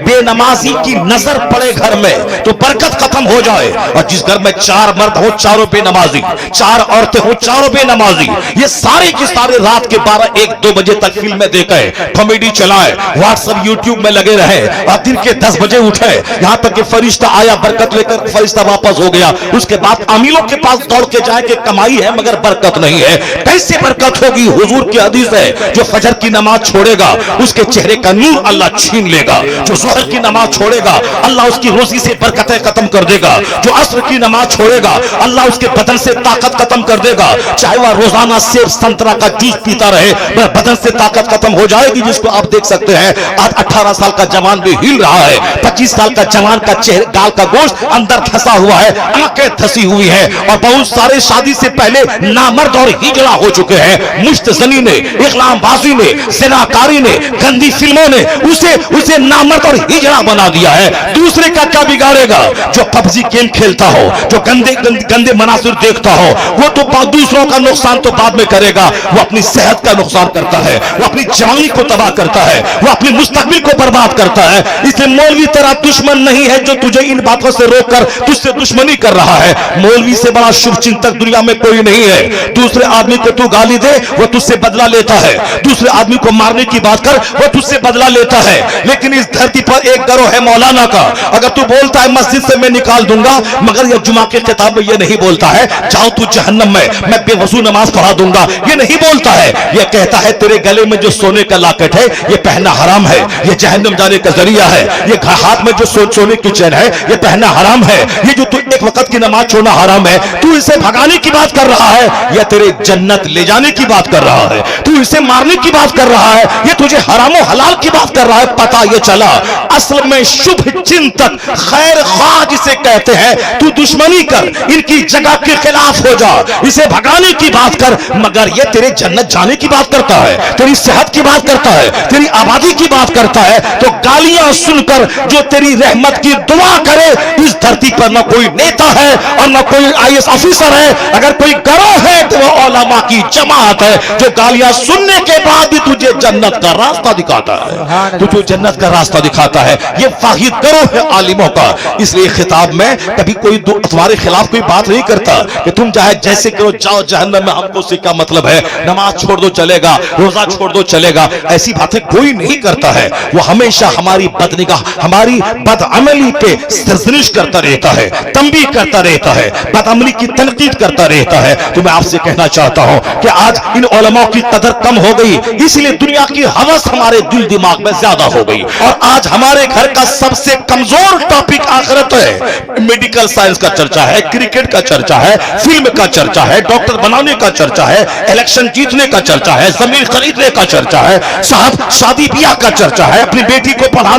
بے نمازی کی نظر پڑے گھر میں تو برکت ختم ہو جائے، اور جس گھر میں 4 مرد ہو 4 بے نمازی، 4 عورتیں ہو 4 بے نمازی، یہ سارے کی سارے رات کے 12-1-2 بجے تک فلمیں دیکھیں، کامیڈی چلائے، واٹس ایپ یوٹیوب میں لگے رہے، اور دن کے 10 بجے اٹھے، یہاں تک کہ فرشتہ آیا برکت لے کر فرشتہ واپس ہو گیا، اس کے بعد امیروں کے پاس دوڑ کے جائے کہ کمائی ہے مگر برکت نہیں ہے۔ کیسے برکت ہوگی؟ حضور کی حدیث ہے جو فجر کی نماز چھوڑے گا اس کے چہرے کا نور اللہ چھین لے گا، جو ظہر کی نماز چھوڑے گا اللہ اس کی روزی سے برکتیں ختم کر دے گا، جو عصر کی نماز چھوڑے گا اللہ اس کے بدن سے طاقت ختم کر دے گا، چاہے وہ روزانہ سیب سنترا کا جوس پیتا رہے مگر بدن سے طاقت ختم ہو جائے گی، جس کو آپ دیکھ سکتے ہیں آج 18 سال کا جوان بھی ہل رہا ہے، 25 سال کا جوان کا چہرے گال کا گوشت اندر دھسا ہوا ہے، آنکھیں دھسی ہوئی ہیں، اور بہت سارے شادی سے پہلے نامرد اور ہجڑا ہو چکے ہیں، مشت زنی نے، اغلام بازی نے، زناکاری نے، گندی فلموں نے اسے نامرد اور ہجڑا بنا دیا ہے۔ دوسرے کا کیا بگاڑے گا؟ جو پبجی گیم کھیلتا ہو، جو گندے مناظر دیکھتا ہو، وہ تو دوسروں کا نقصان تو بعد میں کرے گا، وہ اپنی صحت کا نقصان کرتا ہے، وہ اپنی جوانی کو تباہ کرتا ہے، وہ اپنی مستقبل کو برباد کرتا ہے۔ اس لیے مولوی تیرا دشمن نہیں ہے جو تجھے ان باتوں سے روک کر تجھ سے دشمنی کر رہا ہے، مولوی سے بڑا شبھ چنتک دنیا میں کوئی نہیں ہے۔ دوسرے آدمی کو تو گالی دے وہ تجھ سے بدلہ لیتا ہے، دوسرے آدمی کو مارنے کی بات کر وہ تجھ سے بدلہ لیتا ہے، لیکن اس دھرتی پر ایک گروہ ہے مولانا کا، اگر تو بولتا ہے مسجد سے میں نکال دوں گا مگر یہ جمعہ کے خطاب میں یہ نہیں بولتا ہے جاؤ تو جہنم میں بے وضو نماز پڑھا دوں گا، یہ نہیں بولتا ہے، یہ کہتا ہے تیرے گلے میں جو سونے کا لاکٹ ہے یہ پہننا حرام ہے، یہ جہنم جانے کا ذریعہ ہے، یہ ہاتھ میں جو سونے کی چین ہے یہ پہننا حرام ہے، یہ جو تو ایک وقت کی نماز چھوڑنا حرام ہے، تو اسے بھگانے کی بات کر رہا ہے یا تیرے جنت لے جانے کی بات کر رہا ہے، تو اسے مارنے کی بات کر رہا ہے یہ تجھے حرام و حلال کی بات کر رہا ہے۔ پتہ یہ چلا اصل میں شبھ چنتک خیر خواہ جسے کہتے ہیں، تو دشمنی کر ان کی جگہ کے خلاف ہو جا، اسے بھگانے کی بات کر، مگر یہ تیرے جنت جانے کی بات کرتا ہے، تیری صحت کی بات کرتا ہے، تیری آبادی کی بات کرتا ہے، تو گالیاں سن کر جو تیری رحمت کی دعا کرے، اس دھرتی پر نہ کوئی نیتا ہے اور نہ کوئی IAS آفیسر ہے، اگر کوئی گروہ ہے تو وہ علماء کی جماعت ہے جو گالیاں سننے کے بعد بھی تجھے جنت کا راستہ دکھاتا ہے، تجھے جنت کا راستہ دکھاتا ہے، یہ واحد گروہ ہے عالموں کا۔ اس لیے خطاب میں کبھی کوئی تمہارے خلاف کوئی بات نہیں کرتا کہ تم چاہے جیسے کرو جاؤ جہنم میں، ہم کو اس سے کیا مطلب ہے، نماز چھوڑ دو چلے گا، روزہ چھوڑ دو چلے گا، ایسی باتیں کوئی نہیں کرتا ہے، وہ ہمیشہ ہماری بدنگاہ ہماری بدعملی پہ سرزنش کرتا رہتا ہے، تنبیہ کرتا رہتا ہے، بدعملی کی تنقید کرتا رہتا ہے۔ تو میں آپ سے کہنا چاہتا ہوں کہ آج ان علماء کی قدر کم ہو گئی، اس لیے دنیا کی ہوس ہمارے دل دماغ میں زیادہ ہو گئی، اور آج ہمارے گھر کا سب سے کمزور ٹاپک آخرت ہے۔ میڈیکل سائنس کا چرچا ہے، کرکٹ کا چرچا ہے، فلم کا چرچا ہے، ڈاکٹر بنانے کا چرچا ہے، الیکشن جیتنے کا چرچا ہے، زمین خریدنے کا چرچا ہے، صاحب شادی بیاہ کا چرچا ہے، اپنی بیٹی کو پڑھا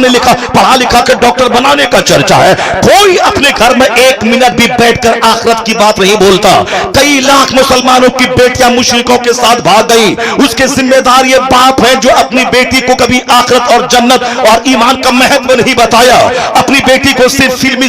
لکھا کے ڈاکٹر بنانے کا چرچا ہے۔ کوئی اپنے گھر میں 1 منٹ بھی بیٹھ کر آخرت کی بات نہیں بولتا۔ کئی لاکھ مسلمانوں کی بیٹیاں مشرکوں کے ساتھ بھاگ گئی، اس کے ذمہ دار یہ باپ ہے جو اپنی بیٹی کو کبھی آخرت اور جنت اور ایمان کا مہتو نہیں بتایا، اپنی بیٹی کو صرف فلمی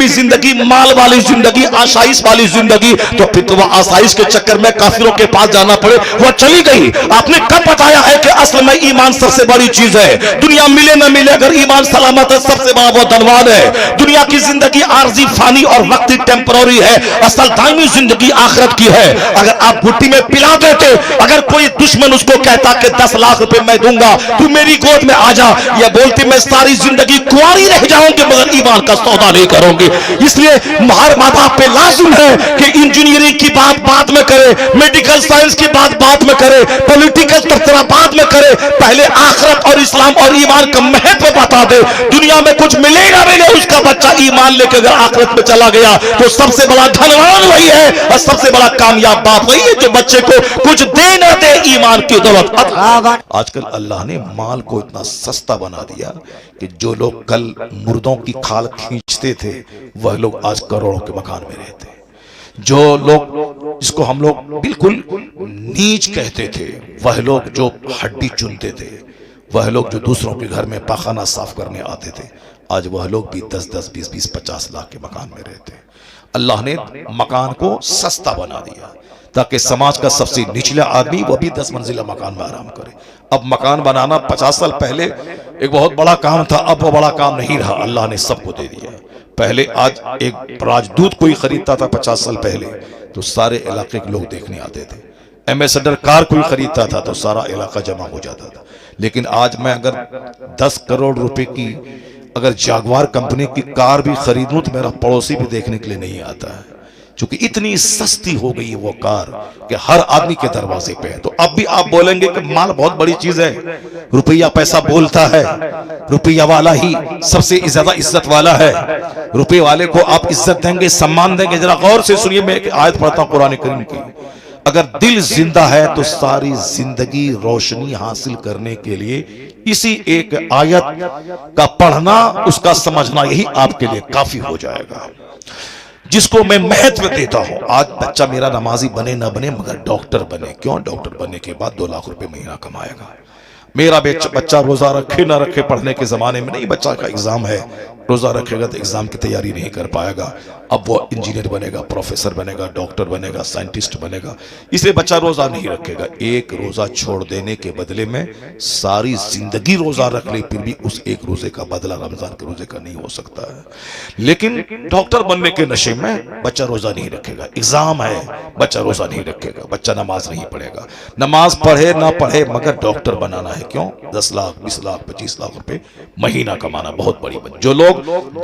زندگی، مال والی زندگی، آسائش والی زندگی، تو پھر تو وہ آسائش کے چکر میں کافروں کے پاس جانا پڑے، وہ چلی گئی۔ آپ نے کب بتایا ہے کہ اصل میں ایمان سب سے بڑی چیز ہے؟ دنیا ملے نہ ملے اگر ایمان سلامت ہے سب سے بڑا وہ دھنوان ہے۔ دنیا کی زندگی عارضی، فانی اور وقتی ٹیمپرری ہے، اصل دائمی زندگی آخرت کی ہے۔ اگر آپ بھٹی میں پلا دیتے، اگر کوئی دشمن اس کو کہتا کہ 10 لاکھ روپے میں دوں گا تو میری گود میں آ جا، یہ بولتی میں ساری زندگی کنواری رہ جاؤں گی مگر ایمان کا سودا نہیں کروں گی۔ اس لیے ہر ماں باپ پہ لازم ہے کہ انجینئرنگ کی بات بعد میں کرے، میڈیکل سائنس کی بات بعد میں کرے، پولیٹیکل تبصرہ بعد میں کرے، پہلے آخرت اور اسلام اور ایمان کا مہتو بتا دے۔ دنیا میں کچھ ملے نہ ملے، اس کا بچہ ایمان لے کے اگر آخرت میں چلا گیا تو سب سے بڑا دھنوان وہی ہے اور سب سے بڑا کامیاب باپ وہی ہے جو بچے کو کچھ دے نہ دے ایمان کی دولت۔ آج کل اللہ نے مال کو اتنا سستا بنا دیا کہ جو لوگ کل مردوں کی کھال کھینچتے تھے وہ لوگ آج کروڑوں کے مکان میں رہتے ہیں۔ جو لوگ جس کو ہم لوگ بالکل نیچ کہتے تھے، وہ لوگ جو ہڈی چنتے تھے، وہ لوگ جو دوسروں کے گھر میں پاخانہ صاف کرنے آتے تھے، آج وہ لوگ بھی 10-10, 20-20, 50 لاکھ کے مکان میں رہتے ہیں۔ اللہ نے مکان کو سستا بنا دیا تاکہ سماج کا سب سے نچلا آدمی وہ بھی 10 منزلہ مکان میں آرام کرے۔ اب مکان بنانا 50 سال پہلے ایک بہت بڑا کام تھا، اب وہ بڑا کام نہیں رہا، اللہ نے سب کو دے دیا۔ پہلے آج ایک راجدوت کوئی خریدتا تھا 50 سال پہلے تو سارے علاقے کے لوگ دیکھنے آتے تھے، ایمبیسڈر کار کوئی خریدتا تھا تو سارا علاقہ جمع ہو جاتا تھا۔ لیکن آج میں اگر 10 کروڑ روپے کی اگر جاگوار کمپنی کی کار بھی خریدوں تو میرا پڑوسی بھی دیکھنے کے لیے نہیں آتا ہے، چونکہ اتنی سستی ہو گئی وہ کار کہ ہر آدمی کے دروازے پہ ہے۔ تو اب بھی آپ بولیں گے کہ مال بہت بڑی چیز ہے، روپیہ پیسہ بولتا ہے، روپیہ والا ہی سب سے زیادہ عزت والا ہے، روپے والے کو آپ عزت دیں گے، سمان دیں گے۔ ذرا غور سے سنیے، میں ایک آیت پڑھتا ہوں قرآن کریم کی، اگر دل زندہ ہے تو ساری زندگی روشنی حاصل کرنے کے لیے اسی ایک آیت کا پڑھنا، اس کا سمجھنا، یہی آپ کے لیے کافی ہو جائے گا، جس کو میں مہتو دیتا ہوں۔ آج بچہ میرا نمازی بنے نہ بنے مگر ڈاکٹر بنے، کیوں؟ ڈاکٹر بننے کے بعد 2 لاکھ روپے مہینہ کمائے گا۔ میرا بچہ روزہ رکھے نہ رکھے، پڑھنے کے زمانے میں نہیں، بچہ کا ایگزام ہے، روزہ رکھے گا تو ایگزام کی تیاری نہیں کر پائے گا، اب وہ انجینئر بنے گا، پروفیسر بنے گا، ڈاکٹر بنے گا، سائنٹسٹ بنے گا، اس لیے بچہ روزہ نہیں رکھے گا۔ ایک روزہ چھوڑ دینے کے بدلے میں ساری زندگی روزہ رکھ لے، پھر بھی اس ایک روزے کا بدلہ رمضان کے روزے کا نہیں ہو سکتا ہے۔ لیکن ڈاکٹر بننے کے نشے میں بچہ روزہ نہیں رکھے گا، ایگزام ہے، بچہ روزہ نہیں رکھے گا، بچہ نماز نہیں پڑھے گا، نماز پڑھے نہ پڑھے مگر ڈاکٹر بنانا ہے۔ کیوں؟ 10 لاکھ 20 لاکھ 25 لاکھ روپے مہینہ کمانا بہت بڑی بات۔ جو لوگ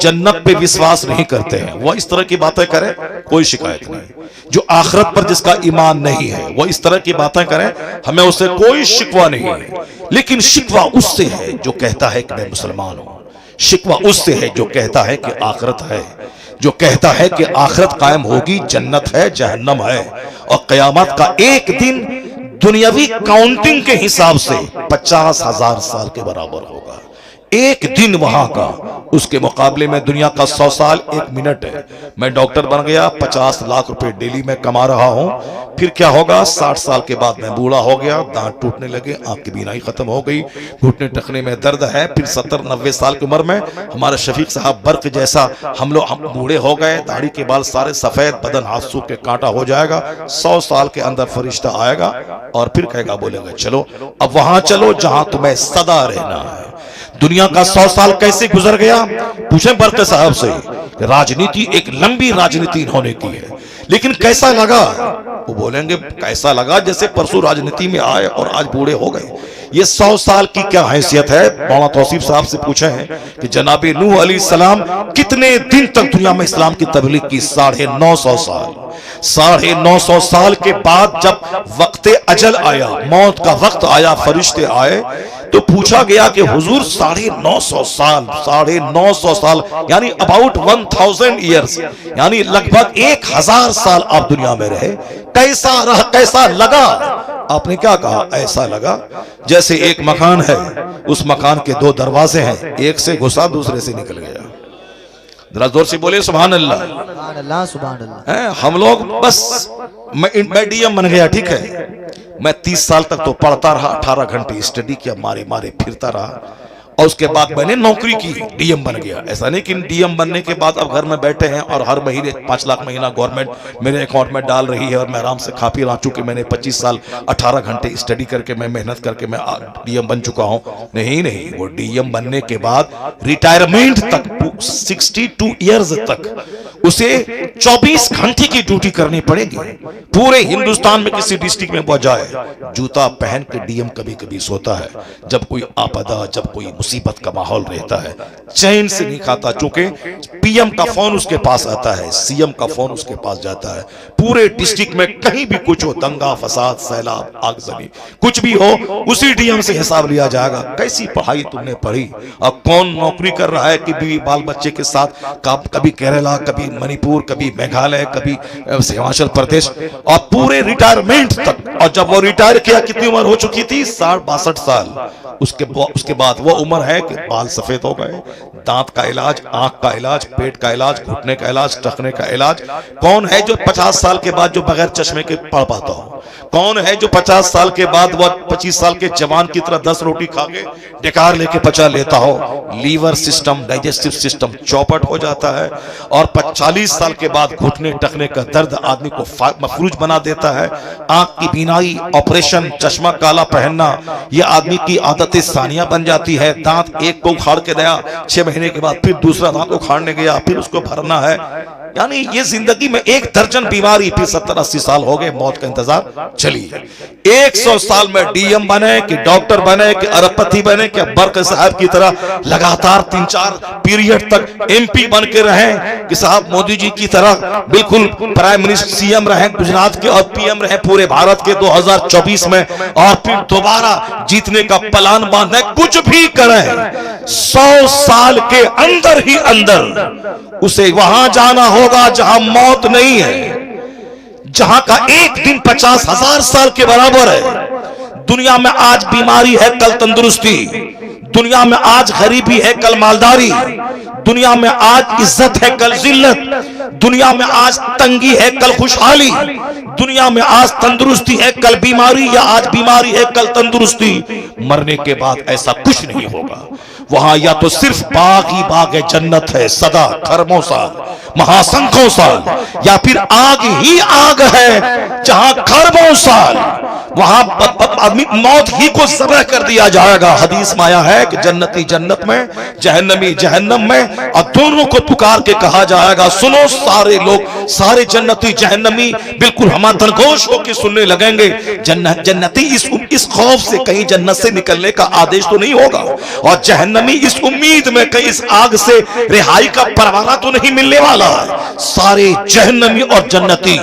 جنت پہ وشواس نہیں کرتے ہیں وہ اس طرح کی باتیں کریں، کوئی شکایت نہیں۔ جو آخرت پر جس کا ایمان نہیں ہے وہ اس طرح کی باتیں کریں، ہمیں اس سے کوئی شکوہ نہیں ہے۔ لیکن شکوہ اس سے ہے جو کہتا ہے کہ میں مسلمان ہوں، شکوہ اس سے ہے جو کہتا ہے کہ آخرت ہے، جو کہتا ہے کہ آخرت قائم ہوگی، جنت ہے، جہنم ہے، اور قیامت کا ایک دن دنیاوی کاؤنٹنگ کے حساب سے 50,000 سال کے برابر ہوگا۔ ایک دن وہاں کا، اس کے مقابلے میں دنیا کا 100 سال 1 منٹ ہے۔ میں ڈاکٹر بن گیا، 50 لاکھ روپے ڈیلی میں کما رہا ہوں، پھر کیا ہوگا؟ 60 سال کے بعد میں بوڑھا ہو گیا، دانت ٹوٹنے لگے، آنکھ کی بینائی ختم ہو گئی، گھٹنے ٹخنے میں درد ہے، پھر 70-90 سال کی عمر میں ہمارے شفیق صاحب برق جیسا ہم بوڑھے ہو گئے، داڑھی کے بال سارے سفید، بدن ہاتھ سوکھ کے کانٹا ہو جائے گا۔ 100 سال کے اندر فرشتہ آئے گا اور پھر کہے گا، بولے گا چلو اب وہاں چلو جہاں تمہیں سدا رہنا ہے۔ دنیا کا 100 سال کیسے گزر گیا؟ پوچھیں برق صاحب سے۔ راجنیتی ایک لمبی راجنیتی انہوں نے کی ہے، لیکن کیسا لگا؟ وہ بولیں گے کیسا لگا جیسے پرسوں راجنیتی میں آئے اور آج بوڑھے ہو گئے۔ یہ 100 سال کی کیا حیثیت ہے؟ مولانا توصیف صاحب سے پوچھیں ہیں کہ جناب نوح علیہ السلام کتنے دن تک دنیا میں اسلام کی تبلیغ کی؟ 950 سال۔ 950 سال کے بعد جب وقت اجل آیا، موت کا وقت آیا، فرشتے آئے تو پوچھا گیا کہ حضور 950 سال یعنی about 1000 years، یعنی لگ بھگ 1000 سال آپ دنیا میں رہے، کیسا رہا، کیسا لگا؟ آپ نے کیا کہا؟ ایسا لگا جیسے ایک مکان ہے، اس مکان کے 2 دروازے ہیں، ایک سے گھسا دوسرے سے نکل گیا۔ ذرا زور سے بولے سبحان اللہ۔ سبحان اللہ سبحان اللہ۔ ہم لوگ بس میں ڈی ایم بن گیا، ٹھیک ہے، میں 30 سال تک تو پڑھتا رہا، 18 گھنٹے اسٹڈی کیا، مارے پھرتا رہا، اور اس کے بعد میں نے نوکری کی، ڈی ایم بن گیا۔ ایسا نہیں کہ ڈی ایم بننے کے بعد اب گھر میں بیٹھے ہیں اور ہر مہینے 5 لاکھ مہینہ گورنمنٹ میرے اکاؤنٹ میں ڈال رہی ہے اور میں آرام سے کھا پی رہا، چونکہ میں نے 25 سال 18 گھنٹے اسٹڈی کر کے میں محنت کر کے میں ڈی ایم بن چکا ہوں۔ نہیں، وہ ڈی ایم بننے کے بعد ریٹائرمنٹ تک 62 ایئرز تک اسے 24 گھنٹے کی ڈیوٹی کرنی پڑے گی۔ پورے ہندوستان میں کسی ڈسٹرکٹ میں وہ جائے، جوتا پہن کے ڈی ایم کبھی کبھی سوتا ہے، جب کوئی آپدہ، جب کوئی مصیبت کا ماحول رہتا ہے، چین سے نہیں کھاتا، چونکہ پی ایم کا فون اس کے پاس آتا ہے، سی ایم کا فون اس کے پاس جاتا ہے۔ پورے ڈسٹرکٹ میں کہیں بھی کچھ ہو، دنگا فساد، سیلاب، آگ زمین، کچھ بھی ہو، اسی ڈی ایم سے حساب لیا جائے گا۔ کیسی پڑھائی تم نے پڑھی؟ اب کون نوکری کر رہا ہے کہ بیوی بال بچے کے ساتھ کبھی کیرلا، کبھی منی پور، کبھی میگھالیہ، کبھی ہماچل پردیش، اور پورے ریٹائرمنٹ تک۔ اور جب وہ ریٹائر کیا کتنی عمر ہو چکی تھی؟ 62 سال۔ اس کے بعد وہ عمر ہے کہ بال سفید ہو گئے، دانت کا علاج، آنکھ کا علاج، پیٹ کا علاج، گھٹنے کا علاج، ٹخنے کا علاج۔ کون ہے جو 50 سال کے بعد جو بغیر چشمے کے پڑھ پاتا ہو؟ کون ہے جو 50 سال کے بعد وہ 25 سال کے جوان کی طرح 10 روٹی کھا کے ڈکار لے کے پچا لیتا ہو؟ لیور سسٹم، ڈائجسٹو سسٹم چوپٹ ہو جاتا ہے، اور 40 سال کے بعد گھٹنے ٹخنے کا درد آدمی کو مفلوج بنا دیتا ہے۔ آنکھ کی بینائی، آپریشن، چشمہ کالا پہننا، یہ آدمی کی عادت ثانیہ بن جاتی ہے۔ دانت ایک کو اکھاڑ کے دیا، 6 مہینے کے بعد پھر دوسرا دانت اکھاڑنے گیا، پھر اس کو بھرنا ہے۔ یعنی یہ زندگی میں 1 درجن بیماری، پھر 70-80 سال ہو گئے، موت کا انتظار چلی۔ 100 سال میں ڈی ایم بنے کہ ڈاکٹر بنے کہ ارب پتی بنے کہ برق صاحب کی طرح لگاتار 3-4 پیریڈ تک ایم پی بن کے رہیں، کہ صاحب مودی جی کی طرح بالکل پرائم منسٹر سی ایم رہیں گجرات کے، اور پی ایم رہیں پورے بھارت کے 2024 میں، اور پھر دوبارہ جیتنے کا پلان باندھیں، کچھ بھی کریں، 100 سال کے اندر ہی اندر اسے وہاں جانا ہوگا جہاں موت نہیں ہے، جہاں کا ایک دن 50,000 سال کے برابر ہے۔ دنیا میں آج بیماری ہے، کل تندرستی، دنیا میں آج غریبی ہے، کل مالداری، دنیا میں آج عزت ہے، کل ذلت، دنیا میں آج تنگی ہے، کل خوشحالی، دنیا میں آج تندرستی ہے، کل بیماری، یا آج بیماری ہے، کل تندرستی۔ مرنے کے بعد ایسا کچھ نہیں ہوگا، وہاں یا تو صرف باغ ہی باغ جنت ہے، صدا خرموں سال، مہاسنکھوں سال، یا پھر آگ ہی آگ ہے جہاں خربوں سال، وہاں آدمی موت ہی کو ذبح کر دیا جائے گا۔ حدیث میں آیا ہے کہ جنتی جنت میں، جہنمی جہنم میں، اور دونوں کو پکار کے کہا جائے گا، سنو سارے لوگ، سارے جنتی جہنمی بالکل ہما درگوش ہو کے سننے لگیں گے۔ جنتی اس خوف سے کہیں جنت سے نکلنے کا آدیش تو نہیں ہوگا، اور جہنمی اس امید میں کہ اس آگ سے رہائی کا پروانہ تو نہیں ملنے والا ہے۔ سارے جہنمی اور جنتی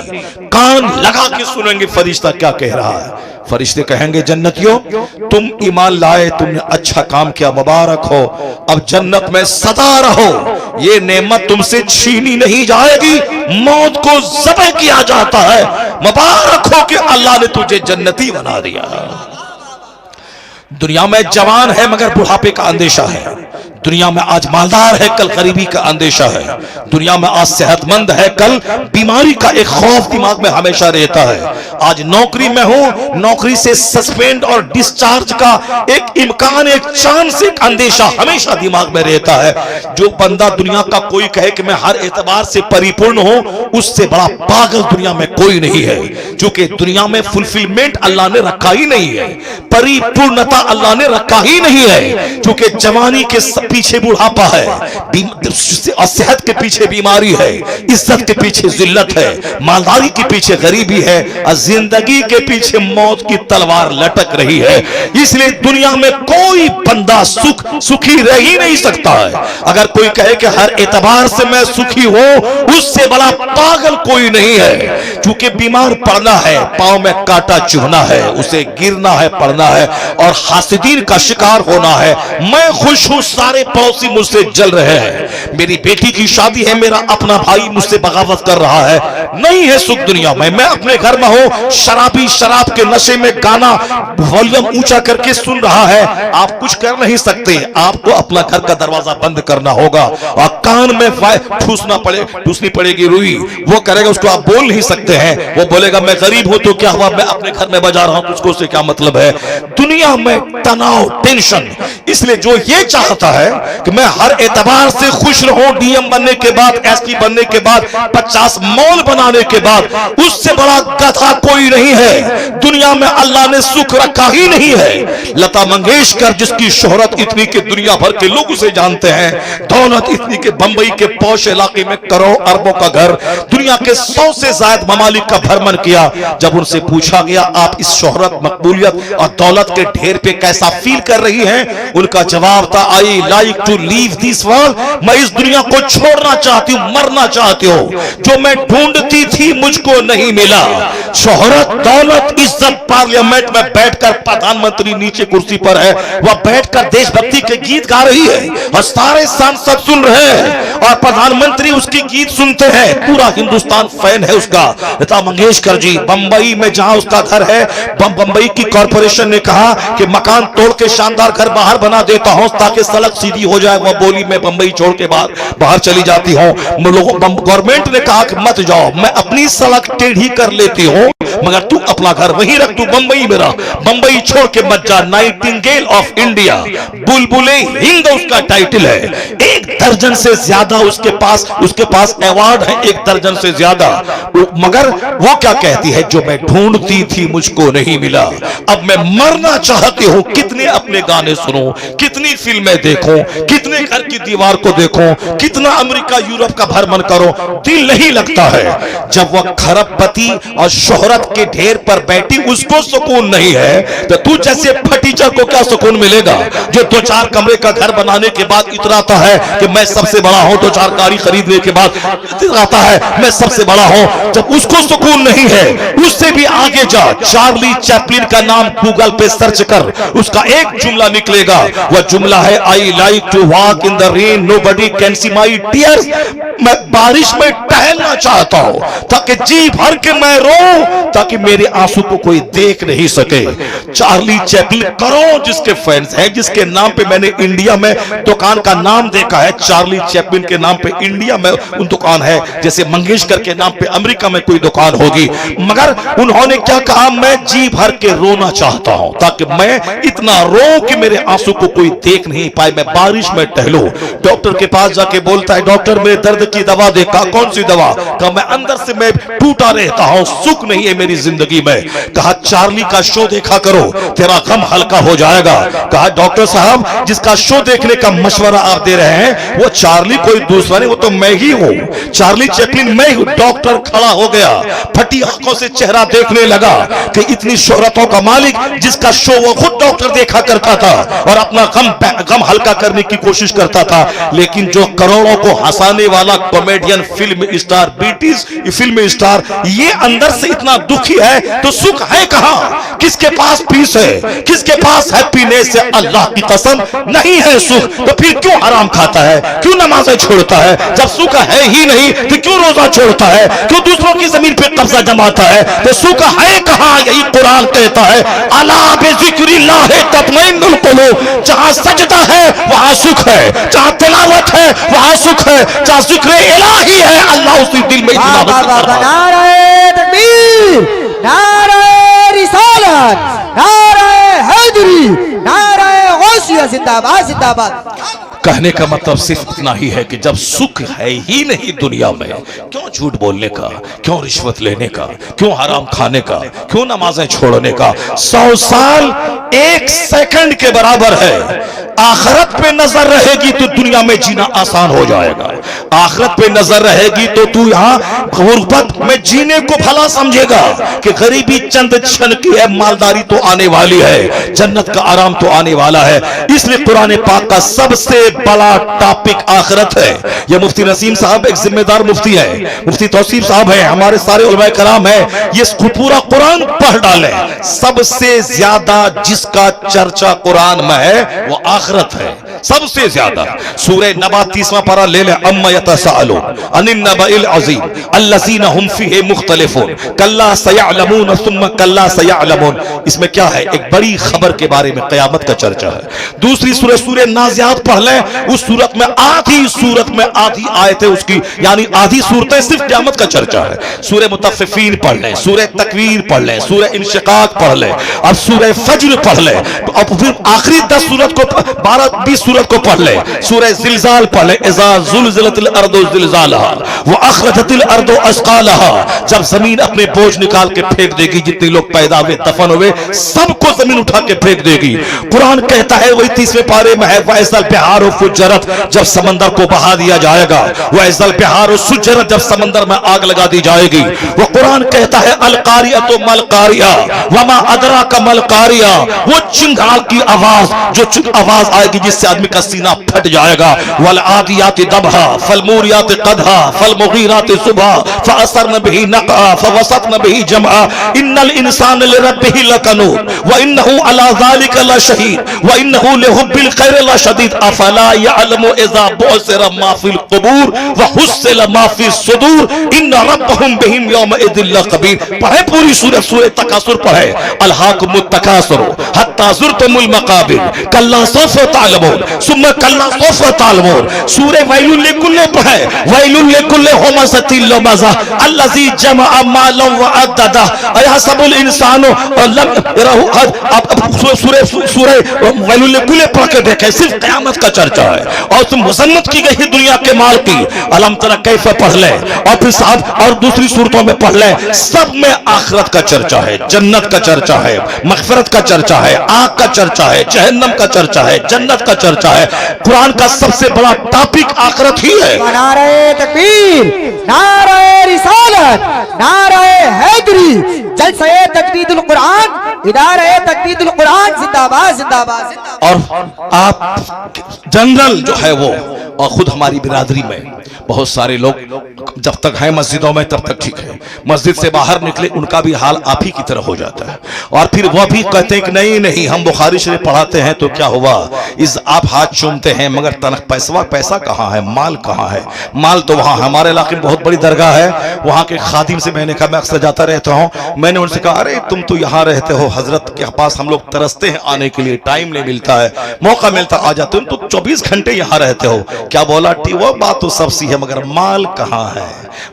کان لگا کے سنیں گے فرشتہ کیا کہہ رہا ہے۔ فرشتے کہیں گے، جنتیوں تم ایمان لائے، تم نے اچھا کام کیا، مبارک ہو، اب جنت میں سدا رہو، یہ نعمت تم سے چھینی نہیں جائے گی، موت کو ذبح کیا جاتا ہے، مبارک ہو کہ اللہ نے تجھے جنتی بنا دیا۔ دنیا میں جوان ہے مگر بڑھاپے کا اندیشہ ہے، دنیا میں آج مالدار ہے، کل غریبی کا اندیشہ ہے، دنیا میں آج صحت مند ہے، کل بیماری کا ایک خوف دماغ میں ہمیشہ رہتا ہے۔ آج نوکری میں ہوں، نوکری سے سسپینڈ اور ڈسچارج کا ایک امکان، ایک چانس، ایک اندیشہ ہمیشہ دماغ میں رہتا ہے۔ جو بندہ دنیا کا کوئی کہے کہ میں ہر اعتبار سے پریپورن ہوں، اس سے بڑا پاگل دنیا میں کوئی نہیں ہے، چونکہ دنیا میں فلفلمنٹ اللہ نے رکھا ہی نہیں ہے، پریپورنتا اللہ نے رکھا ہی نہیں ہے، چونکہ جوانی کے پیچھے بڑھاپا ہے، اور صحت کے پیچھے بیماری ہے، عزت کے پیچھے ذلت ہے، مالداری کے پیچھے غریبی ہے، اور زندگی کے پیچھے موت کی تلوار لٹک رہی ہے۔ اس لیے دنیا میں کوئی بندہ سکھی رہ ہی نہیں سکتا ہے۔ اگر کوئی کہے کہ ہر اعتبار سے میں سکھی ہوں، اس سے بڑا پاگل کوئی نہیں ہے، چونکہ بیمار پڑنا ہے، پاؤں میں کانٹا چبھنا ہے، اسے گرنا ہے، پڑنا ہے، اور حاسدین کا شکار ہونا ہے۔ میں خوش ہوں، سارے پڑوسی مجھ سے جل رہے ہیں، میری بیٹی کی شادی ہے، میرا اپنا بھائی مجھ سے بغاوت کر رہا ہے، نہیں ہے سکھ دنیا میں۔ میں اپنے گھر میں ہوں، شرابی شراب کے نشے میں گانا والیوم اونچا کر کے سن رہا ہے، آپ کچھ کر نہیں سکتے، آپ کو اپنا گھر کا دروازہ بند کرنا ہوگا، اور کان میں ٹھوسنی پڑے گی روئی، وہ کرے گا، اس کو آپ بول نہیں سکتے ہیں، وہ بولے گا میں غریب ہوں تو کیا ہوا، میں اپنے گھر میں بجا رہا ہوں، اس کو سے کیا مطلب ہے۔ دنیا میں تناؤ، ٹینشن، اس لیے جو یہ چاہتا ہے کہ میں ہر اعتبار سے خوش رہوں، ڈی ایم بننے کے بعد، ایس پی بننے کے بعد، 50 مال بنانے کے بعد، اس سے بڑا گدھا کوئی نہیں ہے۔ دنیا میں اللہ نے سکھ رکھا ہی نہیں ہے۔ لتا منگیشکر جس کی شہرت اتنی کہ دنیا بھر کے لوگ اسے جانتے ہیں، دولت اتنی کہ بمبئی کے پوش علاقے میں کروڑ اربوں کا گھر، دنیا کے 100 سے زائد ممالک کا بھرمن کیا، جب ان سے پوچھا گیا آپ اس شہرت، مقبولیت اور دولت کے ڈھیر پہ کیسا فیل کر رہی ہیں، ان کا جواب تھا I like to leave this world, میں اس دنیا کو چھوڑنا چاہتی ہوں, مرنا چاہتی ہوں. جو میں ڈھونڈتی تھی مجھ کو نہیں ملا. شہرت, دولت, عزت. پارلیمنٹ میں بیٹھ کر پردھان منتری نیچے کرسی پر ہے, وہ بیٹھ کر دیش بھکتی کے گیت گا رہی ہے اور سارے سانسد سن رہے ہیں اور پردھان منتری اس کی گیت سنتے ہیں. پورا ہندوستان فین ہے اس کا. لتا منگیشکر جی بمبئی میں جہاں اس کا گھر ہے, بمبئی کی کارپوریشن نے کہا کہ مکان توڑ کے شاندار گھر باہر بنا دیتا ہوں تاکہ سڑک سیدھی ہو جائے. وہ بولی میں بمبئی چھوڑ کے باہر چلی جاتی ہوں. گورنمنٹ نے کہا کہ مت جاؤ, میں اپنی سڑک ٹیڑھی کر لیتی ہوں مگر تو اپنا گھر وہیں رکھ, تو بمبئی میں رہ, بمبئی چھوڑ کے مت جا. نائٹنگیل آف انڈیا, بلبلے ہند اس کا ٹائٹل ہے. 1 درجن سے زیادہ اس کے پاس ایوارڈ ہے, 1 درجن سے زیادہ. مگر وہ کیا کہتی ہے, جو میں ڈھونڈتی تھی مجھ کو نہیں ملا, اب میں مرنا چاہتی ہوں. کتنے اپنے گانے سنوں, کتنی فلمیں دیکھوں, کتنے گھر کی دیوار کو دیکھوں, کتنا امریکہ یورپ کا بھرمن کروں, دل نہیں لگتا ہے. جب وہ کھرب پتی اور شہرت کے ڈھیر پر بیٹھی اس کو سکون نہیں ہے تو جیسے پھٹیچر کو کیا سکون ملے گا جو 2-4 کمرے کا گھر بنانے کے بعد اتراتا ہے کہ میں سب سے بڑا ہوں, 2-4 گاڑی خریدنے کے بعد اتراتا ہے میں سب سے بڑا ہوں. جب اس کو سکون نہیں ہے, اس سے بھی آگے جا, چارلی چیپلن کا نام گوگل پہ سرچ کر, اس کا ایک جملہ نکلے گا. وہ جملہ ہے I like to walk in the rain, nobody can see my tears. میں بارش میں ٹہلنا چاہتا ہوں تاکہ جی بھر کے میں رو, تاکہ میرے آنسو کو کوئی دیکھ نہیں سکے. چارلی چیپلن کروڑ جس کے فینس ہیں, جس کے نام پہ میں نے انڈیا میں دکان کا نام دیکھا ہے, چارلی چیپلن کے نام پہ انڈیا میں ان دکان ہے جیسے منگیشکر کے نام پہ امریکہ میں کوئی دکان ہوگی. مگر انہوں نے کیا کہا, میں جی بھر کے رونا چاہتا ہوں تاکہ میں اتنا رو کہ میرے آنسو کو کوئی دیکھ نہیں پائے, میں بارش میں ٹہلوں. ڈاکٹر کے پاس جا کے بولتا ہے, ڈاکٹر میرے درد کی دوا دے. کہا کون سی دوا؟ کہا میں اندر سے میں ٹوٹا رہتا ہوں, سکھ نہیں ہے میری زندگی میں. کہا چارلی کا شو دیکھا کرو, تیرا غم ہلکا ہو جائے گا. کہا ڈاکٹر صاحب جس کا شو دیکھنے کا مشورہ آپ دے رہے ہیں وہ چارلی کوئی دوسرا نہیں, وہ تو میں ہی ہوں, چارلی چیپلن میں ہوں. ڈاکٹر کھڑا ہو گیا, پھٹی آنکھوں سے چہرہ دیکھنے لگا کہ اتنی شہرتوں کا مالک جس کا شو وہ خود ڈاکٹر دیکھا کرتا تھا اور اپنا غم ہلکا کرنے کی کوشش کرتا تھا. لیکن جو کروڑوں کو ہنسانے والا کامیڈین, فلم اسٹار, بیٹیز فلم اسٹار, یہ اندر سے اتنا دکھی ہے تو سکھ ہے کہاں؟ کس کے پاس پیس ہے, کس کے پاس ہیپینس ہے؟ اللہ کی قسم نہیں ہے سکھ. تو پھر کیوں حرام کھاتا ہے, کیوں نمازیں چھوڑتا ہے؟ جب سکھ ہے ہی نہیں تو کیوں روزہ چھوڑتا ہے, کیوں دوسروں کی زمین پہ قبضہ جماتا ہے؟ تو سکھ ہے کہاں؟ یہی قرآن کہتا ہے الا بذکر اللہ تطمئن القلوب. جہاں سجدہ ہے وہاں سکھ ہے, جہاں تلاوت ہے وہاں سکھ ہے, جہاں ذکر الہی ہے اللہ اسی دل میں اطمینان. نعرہ تکبیر, نعرہ رسالت, نعرہ حیدری, نعرہ غوثیہ, زندہ باد زندہ باد. کہنے کا مطلب صرف اتنا ہی ہے کہ جب سکھ ہے ہی نہیں دنیا میں, کیوں جھوٹ بولنے کا, کیوں رشوت لینے کا, کیوں حرام کھانے کا, کیوں نمازیں چھوڑنے کا؟ 100 سال 1 سیکنڈ کے برابر ہے. آخرت پہ نظر رہے گی تو دنیا میں جینا آسان ہو جائے گا. آخرت پہ نظر رہے گی تو یہاں غربت میں جینے کو بھلا سمجھے گا کہ غریبی چند چھن کی ہے, مالداری تو آنے والی ہے, جنت کا آرام تو آنے والا ہے. اس لیے قرآن پاک کا سب سے بڑا ٹاپک آخرت ہے. یہ مفتی نسیم صاحب ایک ذمہ دار مفتی ہے, مفتی توصیف صاحب ہیں, ہمارے سارے علماء کرام ہیں, یہ پورا قرآن پڑھ ڈالیں. سب سے زیادہ جس کا چرچا قرآن میں ہے وہ آخرت ہے, سب سے زیادہ. سورہ نبا 30واں پارہ لے لیں, اما یتساءلون عن النبأ العظیم الذین هم فیہ مختلفون کلا سیعلمون ثم کلا سیعلمون. اس میں کیا ہے؟ ایک بڑی خبر کے بارے میں, قیامت کا چرچا ہے. دوسری سورہ نازعات پڑھ لیں, اس سورت میں آدھی آیتیں اس کی, یعنی آدھی صورتیں صرف قیامت کا چرچا ہے. سورہ مطففین پڑھ لیں, سورہ تکویر پڑھ لیں, سورہ انشقاق پڑھ لیں, اب سورہ فجر پڑھ لیں, اب پھر آخری 10 سورت کو 12-20 سورت کو پڑھ لیں. سورہ زلزال پڑھ لیں, اذا زلزلت الارض زلزالها واخرجت الارض اثقالها. جب زمین اپنے بوجھ نکال کے پھینک دے گی, جتنے لوگ پیدا ہوئے دفن ہوئے سب کو زمین اٹھا کے پھینک دے گی. قرآن کہتا ہے وہی 30ویں پارے میں ہے, وَإِذَا الْبِحَارُ فُجِّرَتْ, جب سمندر کو بہا دیا جائے گا. وَإِذَا الْبِحَارُ سُجِّرَتْ جب سمندر میں آگ لگا دی جائے گی. وہ قرآن کہتا ہے القاریۃ ما القاریہ وما ادراک ما القاریہ, وہ چنگھاڑ کی آواز جو آواز آئے گی جس سے آدمی کا سینہ پھٹ جائے گا. والعادیات ضبحا فالموریات قدحا فالمغیرات صبحا فاثرن به نقعا فوسطن به جمعا ان الانسان لربه لکنود وانه على ذلك لشهید وانه لحب الخير لشدید افلا يعلم اذا بعثر ما في القبور وحصل ما في الصدور ان ربهم بهم يومئذ لخبیر. پڑھے پوری سورہ تکاثر پڑھے. الہاکم التکاثر حتی زرتم المقابر کلا سوف تعلمون ثم کلا سوف تعلمون. سورہ ویل لکل پڑھے. ویل لکل ہمزۃ لمزہ الذی جمع مالا وعددہ ایحسب الانسان سورہ ویل لکل پڑھ کے دیکھیں. صرف قیامت کا چرچا ہے اور تم مذمت کی گئی دنیا کے مال کی. الم تر کیف پڑھ لے اور پھر صاحب اور دوسری صورتوں میں پڑھ لے. سب میں آخرت کا چرچا ہے, جنت کا چرچا ہے, مغفرت کا چرچا ہے, آگ کا چرچا ہے, جہنم کا چرچا ہے, جنت کا چرچا ہے. قرآن کا سب سے بڑا ٹاپک آخرت ہی ہے. نعرہ تکبیر, نعرہ رسالت, نعرہ حیدری, جلسہ تجدید القرآن, ادارہ تجدید القرآن زندہ باد زندہ باد زندہ باد. اور آپ جنرل جو ہے وہ, اور خود ہماری برادری میں بہت سارے لوگ جب تک ہیں مسجدوں میں تب تک ٹھیک ہے, مسجد سے باہر نکلے ان کا بھی حال آپ ہی کی طرح ہو جاتا ہے. اور پھر وہ بھی کہتے ہیں کہ نہیں ہم بخاری شریف پڑھاتے ہیں تو کیا ہوا, اس آپ ہاتھ چومتے ہیں مگر پیسہ کہاں ہے, مال کہاں ہے. مال تو وہاں ہمارے علاقے میں بہت بڑی درگاہ ہے, وہاں کے خادم سے میں نے کہا, میں اکثر جاتا رہتا ہوں, میں نے ان سے کہا ارے تم تو یہاں رہتے ہو, حضرت کے پاس ہم لوگ ترستے ہیں آنے کے لیے, ٹائم نہیں ملتا ہے, موقع ملتا آ جاتے, تم تو 24 گھنٹے یہاں رہتے ہو. کیا بولا, وہ بات تو سب سی ہے مگر مال کہاں ہے,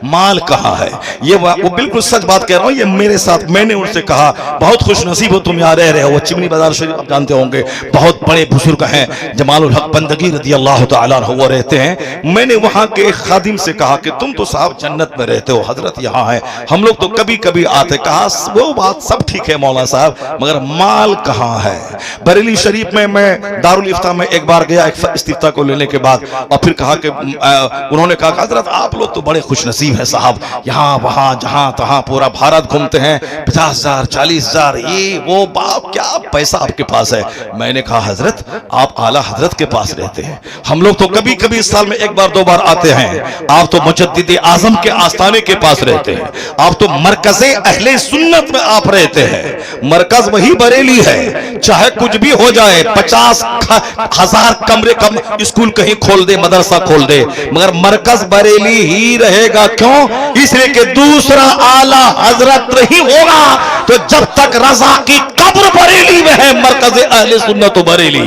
مال کہاں ہے. یہ وہ بالکل سچ بات کہہ رہا ہوں, یہ میرے ساتھ. میں نے ان سے کہا بہت خوش نصیب ہو تم یہاں رہ رہے ہو. وہ چمنی بازار شریف آپ جانتے ہوں گے, بہت بڑے بزرگ ہیں, جمال الحق بندگی رضی اللہ تعالیٰ عنہ وہ رہتے ہیں. میں نے وہاں کے ایک خادم سے کہا کہ تم تو صاحب جنت میں رہتے ہو, حضرت یہاں ہے, ہم لوگ تو کبھی کبھی آتے. کہا وہ بات سب ٹھیک ہے مولانا صاحب مگر مال کہاں ہے. بریلی شریف میں دارالفتہ میں ایک بار گیا ایک استفتاء کو لینے کے بعد, اور پھر کہا کہ انہوں نے کہا کہ حضرت آپ لوگ تو بڑے خوش نصیب ہیں صاحب, یہاں وہاں جہاں تہاں پورا بھارت گھومتے ہیں, 50,000 40,000 یہ وہ باپ کیا پیسہ آپ کے پاس ہے. میں نے کہا حضرت آپ اعلیٰ حضرت کے پاس رہتے ہیں, ہم لوگ تو کبھی کبھی سال میں ایک بار دو بار آتے ہیں. آپ تو مجدد اعظم کے آستانے کے پاس رہتے ہیں, آپ تو مرکز اہل سنت میں آپ رہتے ہیں. مرکز وہی بریلی ہے, چاہے کچھ بھی ہو جائے, 50,000 کمرے کم اسکول کہیں کھول دے, مدرسہ کھول دے, مگر مرکز بریلی ہی رہے گا. کیوں؟ اس لیے کہ دوسرا اعلیٰ حضرت نہیں ہوگا. تو جب تک رضا کی قبر بریلی میں ہے, مرکز اہل سنت و بریلی.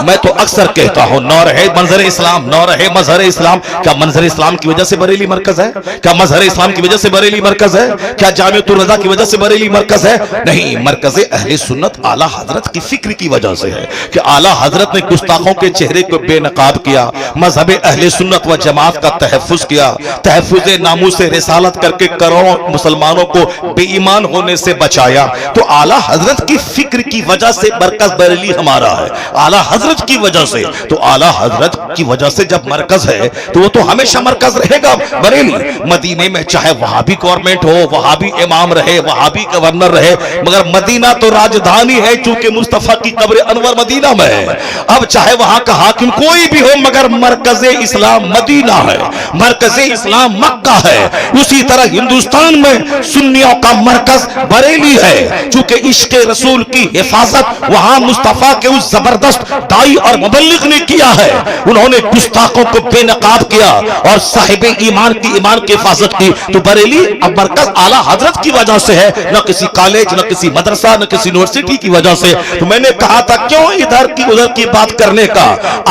میں تو اکثر کہتا ہوں نہ رہے منظر اسلام, نہ رہے مظہر اسلام. کیا منظر اسلام کی وجہ سے بریلی مرکز ہے؟ کیا مظہر اسلام کی وجہ سے بریلی مرکز ہے؟ کیا جامعۃ الرضا کی وجہ سے بریلی مرکز ہے؟ نہیں, مرکز اہل سنت اعلیٰ حضرت کی فکر کی وجہ سے ہے کہ اعلیٰ حضرت نے گستاخوں کے چہرے کو بے نقاب کیا, مذہب اہل سنت و جماعت کا تحفظ کیا, تحفظ ناموس رسالت کر کے کروڑوں مسلمانوں کو بے ایمان ہونے سے بچایا. تو اعلیٰ حضرت کی فکر کی وجہ سے مرکز بریلی ہمارا ہے, اعلیٰ حضرت کی وجہ سے. تو اعلیٰ حضرت کی وجہ سے جب مرکز ہے تو وہ تو ہمیشہ مرکز رہے گا بریلی. مدینے میں چاہے وہاں بھی گورنمنٹ ہو, وہاں بھی امام رہے, وہاں بھی گورنر رہے, مگر مدینہ تو راجدھانی ہے چونکہ مصطفیٰ کی قبر انور مدینہ میں ہے. اب چاہے وہاں کا حاکم کوئی بھی ہو مگر مرکز اسلام مدینہ ہے, مرکز اسلام مکہ ہے. اسی طرح ہندوستان میں سنیوں کا مرکز بریلی ہے چونکہ عشق رسول کی حفاظت وہاں مصطفیٰ کے اس زبردست دائی اور مبلغ نے کیا ہے. انہوں نے گستاخوں کو بے نقاب کیا اور صاحب ایمان کی ایمان کی حفاظت کی. تو بریلی اب مرکز اعلیٰ حضرت کی وجہ سے ہے, نہ کسی کالج, نہ کسی مدرسہ, نہ کسی یونیورسٹی کی وجہ سے. تو میں نے کہا تھا کیوں ادھر کی ادھر کی بات کرنے کا,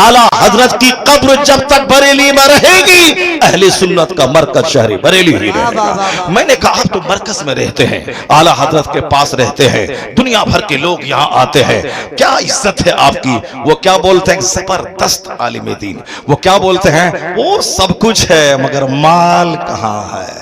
اعلیٰ حضرت کی قبر جب تک بریلی میں رہے گی اہل سنت کا مرکز شہر بریلی ہی رہے گا. میں نے کہا آپ تو مرکز میں رہتے ہیں, اعلیٰ حضرت کے پاس رہتے ہیں, دنیا بھر کے لوگ یہاں آتے ہیں, کیا عزت ہے آپ کی. وہ کیا بولتے ہیں, زبردست عالم دین. وہ کیا بولتے ہیں, وہ سب کچھ ہے مگر مال کہاں ہے.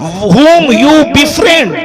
whom you befriend,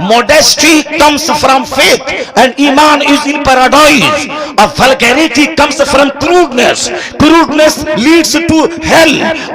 modesty comes from faith and iman is in paradise, and vulgarity comes from prudeness leads to hell।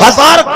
1000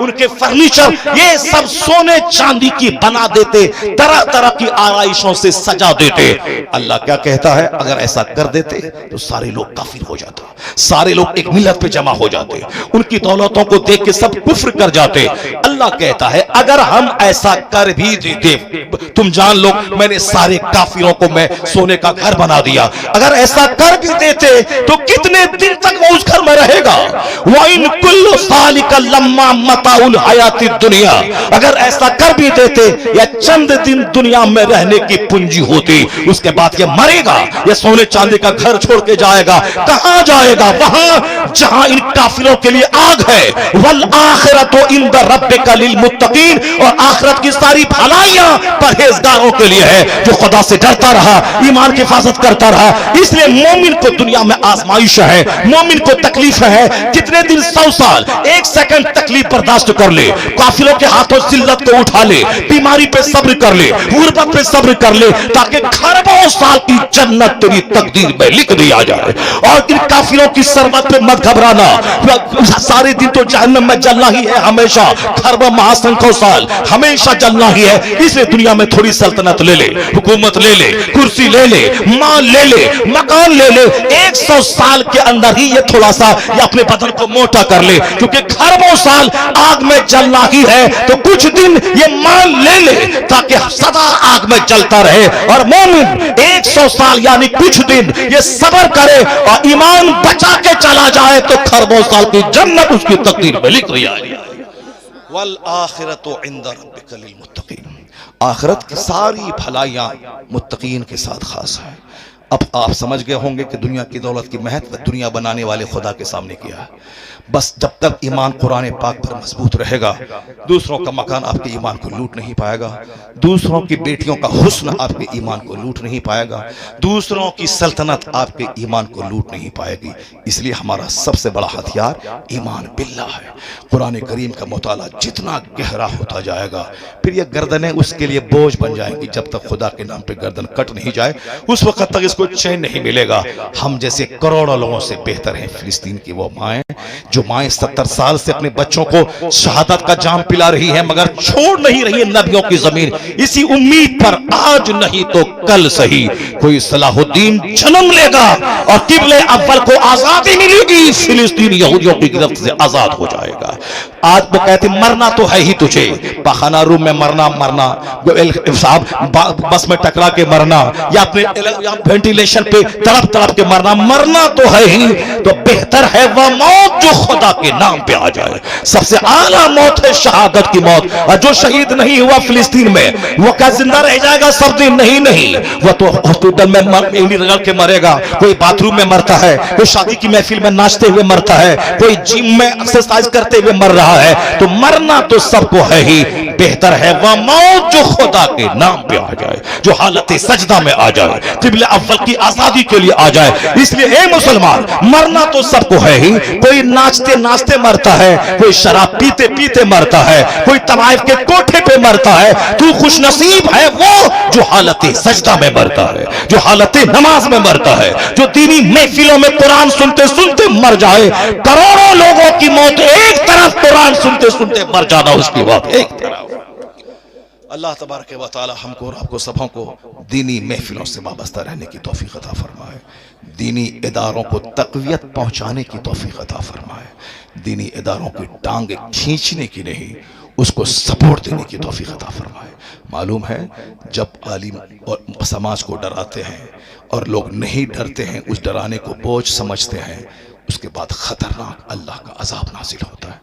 ان کے فرنیچر یہ سب سونے چاندی کی بنا دیتے, طرح طرح کی آرائشوں سے سجا دیتے. اللہ کیا کہتا ہے, اگر ایسا کر دیتے تو سارے لوگ کافر ہو جاتے, سارے لوگ ایک ملت پہ جمع ہو جاتے, ان کی دولتوں کو دیکھ کے سب کفر کر جاتے. اللہ کہتا ہے اگر ہم ایسا کر بھی دیتے, تم جان لو میں نے سارے کافروں کو میں سونے کا گھر بنا دیا, اگر ایسا کر بھی دیتے تو کتنے دن تک وہ اس گھر میں رہے گا. وَإِن كُلُّ ذَلِكَ لَمَّا مَتَاعُ الْحَيَاةِ الدُّنْيَا, اگر ایسا کر بھی دیتے یا چند دن دنیا میں رہنے کی پونجی ہوتی, اس کے بعد یہ مرے گا, یہ سونے چاندی کا گھر چھوڑ کے جائے گا. کہاں جائے گا؟ وہاں جہاں ان کافروں کے لیے آگ ہے. وَالْآخِرَةُ عِندَ رَبِّكَ لِلْمُتَّقِينَ, اور آخرت کی ساری بھلائیاں پرہیزگاروں کے لیے ہے جو خدا سے ڈرتا رہا, ایمان کی حفاظت کرتا رہا. اس لیے مومن کو دنیا میں آزمائش ہے, مومن کو تکلیف ہے. کتنے دن, 100 سال, 1 سیکنڈ تکلیف برداشت کر لے, کافروں کے ہاتھوں ذلت کو اٹھا لے, بیماری پہ صبر کر لے, غربت پہ صبر کر لے, تاکہ خربوں سال کی جنت تیری تقدیر میں لکھ دیا جائے. اور ان کافروں کی سرمت پہ مت گھبرانا, سارے دن تو جہنم میں جلنا ہی ہے ہمیشہ, خربوں مہاسنکھوں سال ہمیشہ جلنا ہی ہے. اس لیے دنیا میں تھوڑی سلطنت لے لے, حکومت لے لے, کرسی لے لے, مال لے لے, مکان لے لے, 100 سال کے اندر ہی یہ تھوڑا سا یہ اپنے بدن کو موٹا کر لے, کیونکہ خربوں سال آگ میں جلنا ہی ہے. تو کچھ دن یہ مال لے لے تاکہ سدا آگ میں جلتا رہے. اور مومن 100 سال یعنی کچھ دن یہ صبر کرے اور ایمان بچا کے چلا جائے تو خربوں سال کی جنت اس کی تقدیر میں لکھ دیا جائے. والآخرۃ عند ربک للمتقین, آخرت کی ساری بھلائیاں متقین کے ساتھ خاص ہیں. اب آپ سمجھ گئے ہوں گے کہ دنیا کی دولت کی مہتو دنیا بنانے والے خدا کے سامنے کیا ہے. بس جب تک ایمان قرآن پاک پر مضبوط رہے گا, دوسروں کا مکان آپ کے ایمان کو لوٹ نہیں پائے گا, دوسروں کی بیٹیوں کا حسن آپ کے ایمان کو لوٹ نہیں پائے گا, دوسروں کی سلطنت آپ کے ایمان کو لوٹ نہیں پائے گی. اس لیے ہمارا سب سے بڑا ہتھیار ایمان باللہ ہے. قرآن کریم کا مطالعہ جتنا گہرا ہوتا جائے گا, پھر یہ گردنیں اس کے لیے بوجھ بن جائیں گی. جب تک خدا کے نام پہ گردن کٹ نہیں جائے اس وقت تک اس کو چین نہیں ملے گا. ہم جیسے کروڑوں لوگوں سے بہتر ہیں فلسطین کی وہ مائیں, جو مائیں 70 سال سے اپنے بچوں کو شہادت کا جام پلا رہی ہیں مگر چھوڑ نہیں رہی نبیوں کی زمین, اسی امید پر آج نہیں تو کل صحیح کوئی صلاح الدین جنم لے گا اور قبلے اول کو آزادی ملے گی, فلسطین یہودیوں کی گرفت سے آزاد ہو جائے گا. آج وہ کہتے مرنا تو ہے ہی تجھے, پاخانہ روم میں مرنا, صاحب بس میں ٹکرا کے مرنا, یا اپنے وینٹیلیشن پہ تڑپ کے مرنا تو ہے ہی. تو بہتر ہے وہ موت جو خدا کے نام پہ آ جائے. سب سے اعلیٰ موت ہے شہادت کی موت. اور جو شہید نہیں ہوا فلسطین میں وہ کیا زندہ رہ جائے گا سب دن؟ نہیں, وہ تو ہاسپٹل میں رگڑ کے مرے گا, کوئی باتھ روم میں مرتا ہے, کوئی شادی کی محفل میں ناچتے ہوئے مرتا ہے, کوئی جم میں ایکسرسائز کرتے ہوئے مر رہا ہے. تو مرنا تو سب کو ہے ہی, بہتر ہے وہ موت جو خدا کے نام پہ آ جائے, جو حالت سجدہ میں آ جائے, قبلہ اول کی آزادی کے لیے آ جائے. اس لیے اے مسلمان, مرنا تو سب کو ہے ہی, کوئی ناچتے مرتا ہے, کوئی شراب پیتے مرتا ہے, کوئی طوائف کے کوٹھے پہ مرتا ہے. تو خوش نصیب ہے وہ جو حالت سجدہ میں مرتا ہے, جو حالت نماز میں مرتا ہے, جو دینی محفلوں میں قرآن سنتے مر جائے. کروڑوں لوگوں کی موت ایک طرف, قرآن سنتے مر جانا اس کی بات ایک طرف. اللہ تبارک و تعالی ہم کو اور آپ کو سبوں کو دینی محفلوں سے وابستہ رہنے کی توفیق عطا فرمائے, دینی اداروں کو تقویت پہنچانے کی توفیق عطا فرمائے, دینی اداروں کی ٹانگیں کھینچنے کی نہیں اس کو سپورٹ دینے کی توفیق عطا فرمائے. معلوم ہے جب عالم اور سماج کو ڈراتے ہیں اور لوگ نہیں ڈرتے ہیں, اس ڈرانے کو بوجھ سمجھتے ہیں, اس کے بعد خطرناک اللہ کا عذاب نازل ہوتا ہے.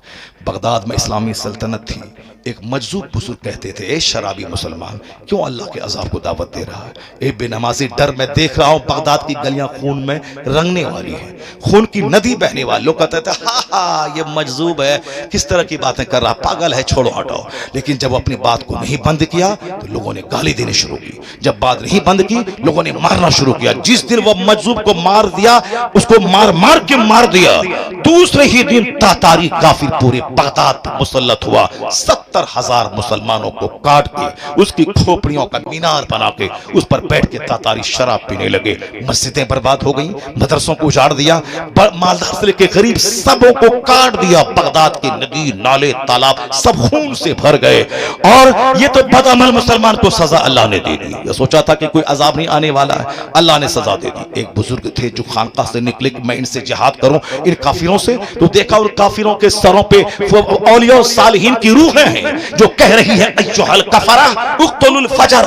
بغداد میں اسلامی سلطنت تھی, ایک مجذوب بزرگ کہتے تھے اے شرابی مسلمان کیوں اللہ کے عذاب کو دعوت دے رہا ہے؟ اے بے نمازی ڈر, میں دیکھ رہا ہوں بغداد کی گلیاں خون میں رنگنے والی ہیں, خون کی ندی بہنے والی. لوگ کہتے تھے ہاں یہ مجذوب ہے, کس طرح کی باتیں کر رہا, پاگل ہے, چھوڑو ہٹاؤ. لیکن جب اپنی بات کو نہیں بند کیا تو لوگوں نے گالی دینے شروع کی, جب بات نہیں بند کی لوگوں نے مارنا شروع کیا. جس دن وہ مجذوب کو مار دیا, اس کو مار کے مار دیا, دوسرے ہی دن تاتاری کافر پورے بغداد پر مسلط ہوا. 70 70,000 مسلمانوں کو کاٹ کے اس کی کھوپڑیوں کا مینار بنا کے اس پر بیٹھ کے تاتاری شراب پینے لگے. مسجدیں برباد ہو گئیں, مدرسوں کو اجاڑ دیا, مالدار سے لے کے غریب سبوں کو کاٹ دیا. بغداد کے ندی نالے تالاب سب خون سے بھر گئے. اور یہ تو بدعمل مسلمان کو سزا اللہ نے دے دی. یہ سوچا تھا کہ کوئی عذاب نہیں آنے والا ہے, اللہ نے سزا دے دی. ایک بزرگ تھے جو خانقاہ سے نکلے کہ میں ان سے جہاد کروں, ان کافروں سے, تو دیکھا ان کافروں کے سروں پہ اولیاء و صالحین کی روحیں ہیں جو کہہ رہی ہے ایھا الکفرہ اقتلوا الفجر.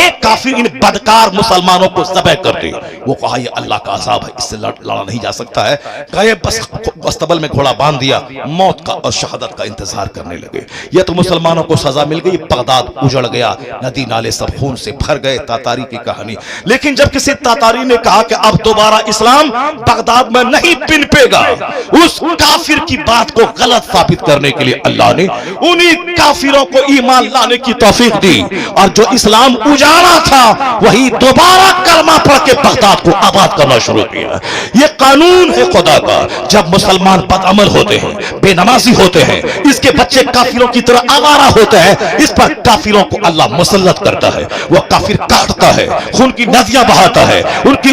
ایک کافر ان بدکار مسلمانوں کو ذبح کر دے. وہ کہا یہ اللہ کا عذاب ہے, اس سے لڑا نہیں جا سکتا ہے. گئے بس استبل میں گھوڑا باندھ دیا, موت کا اور شہادت کا انتظار کرنے لگے. یہ تو مسلمانوں کو سزا مل گئی, بغداد اجڑ گیا, ندی نالے سب خون سے بھر گئے. تاتاری کی کہانی. لیکن جب کسی تاتاری نے کہا کہ اب دوبارہ اسلام بغداد میں نہیں پنپے گا, اس کافر کی بات کو غلط ثابت کرنے کے لیے اللہ نے انہی کافروں کو ایمان لانے کی توفیق دی, اور جو اسلام اجاڑا تھا وہی دوبارہ کلمہ پڑھ کے بغداد کو آباد کرنا شروع کیا. یہ قانون ہے خدا کا. جب مسلمان بدعمل ہوتے ہیں, بے نمازی ہوتے ہیں, اس کے بچے کافروں کی طرح آوارہ ہوتے ہیں, اس پر کافروں کو اللہ مسلط کرتا ہے. وہ کافر کاٹتا ہے, خون کی ندیاں بہاتا ہے, ان کی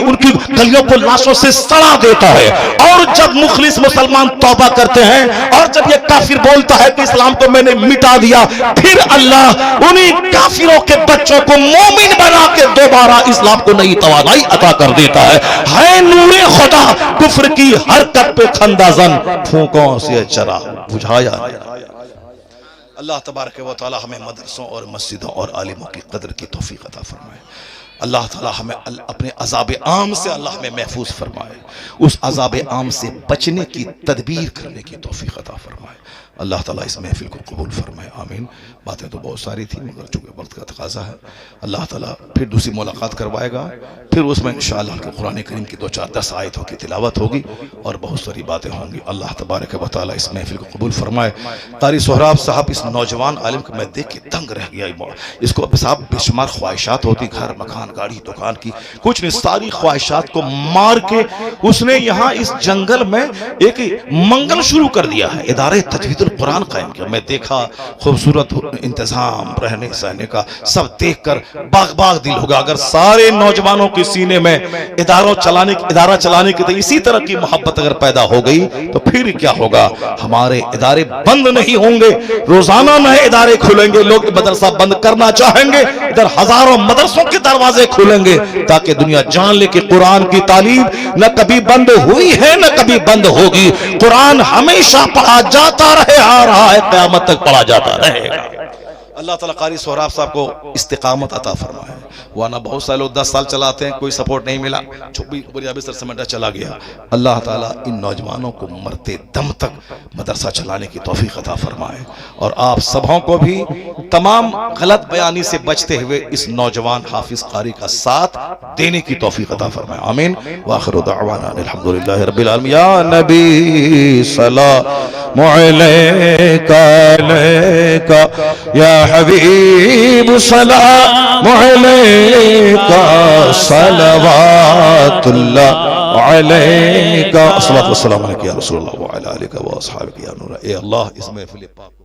گلیوں کو لاشوں سے سڑا دیتا ہے. اور جب مخلص مسلمان توبہ کرتے ہیں اور جب یہ کافر بولتا ہے کہ اسلام کو میں نے مٹا دیا, پھر اللہ انہی کافروں کے بچوں کو مومن بنا کے دوبارہ اسلام کو نئی توانائی عطا کر دیتا ہے. ہے نور خدا کفر کی حرکت پہ خندہ زن پھونکوں سے چراغ بجھایا. اللہ تبارک و تعالی ہمیں مدرسوں اور مسجدوں اور عالموں کی قدر کی توفیق عطا فرمائے. اللہ تعالی ہمیں اپنے عذاب عام سے اللہ ہمیں محفوظ فرمائے. اس عذاب عام سے بچنے کی تدبیر کرنے کی توفیق عطا فرمائے. اللہ تعالیٰ اس محفل کو قبول فرمائے. آمین. باتیں تو بہت ساری تھیں مگر چونکہ وقت کا تقاضا ہے, اللہ تعالیٰ پھر دوسری ملاقات کروائے گا. پھر اس میں انشاءاللہ کہ قرآن کریم کی 2-4-10 آیتوں کی تلاوت ہوگی اور بہت ساری باتیں ہوں گی. اللہ تبارک و تعالیٰ اس محفل کو قبول فرمائے. قاری سہراب صاحب اس نوجوان عالم کو میں دیکھ کے دنگ رہ گیا. اس کو صاحب بے شمار خواہشات ہوتی, گھر مکان گاڑی دکان کی, کچھ نہیں, ساری خواہشات کو مار کے اس نے یہاں اس جنگل میں ایک منگل شروع کر دیا ہے. ادارے تجوید القرآن قائم کیا. میں دیکھا خوبصورت انتظام رہنے سہنے کا, سب دیکھ کر باغ باغ دل ہوگا. اگر سارے نوجوانوں کے سینے میں ادارہ چلانے کی اسی طرح کی محبت اگر پیدا ہو گئی تو پھر کیا ہوگا. ہمارے ادارے بند نہیں ہوں گے, روزانہ نئے ادارے کھلیں گے. لوگ مدرسہ بند کرنا چاہیں گے, ادھر ہزاروں مدرسوں کے دروازے کھلیں گے تاکہ دنیا جان لے کہ قرآن کی تعلیم نہ کبھی بند ہوئی ہے نہ کبھی بند ہوگی. قرآن ہمیشہ پڑھا جاتا رہے, آ رہا ہے, قیامت تک پڑھا جاتا رہے گا. اللہ تعالیٰ قاری سہراب صاحب کو استقامت عطا فرمائے. ورنہ بہت سارے لوگ 10 سال چلاتے ہیں, کوئی سپورٹ نہیں ملا, بنیابی سر سمنڈا چلا گیا. اللہ تعالیٰ ان نوجوانوں کو مرتے دم تک مدرسہ چلانے کی توفیق عطا فرمائے, اور آپ سبوں کو بھی تمام غلط بیانی سے بچتے ہوئے اس نوجوان حافظ قاری کا ساتھ دینے کی توفیق عطا فرمائے. آمین. وآخر دعوانا الحمدللہ رب العالمین. یا نبی سلام علیکہ علیکہ, یا حبیب سلام علیکہ, صلوات اللہ علیکہ, الصلاۃ والسلام علیکہ یا رسول اللہ وعلی آلہ و اصحابہ یا نور. اے اللہ اس محفل پاک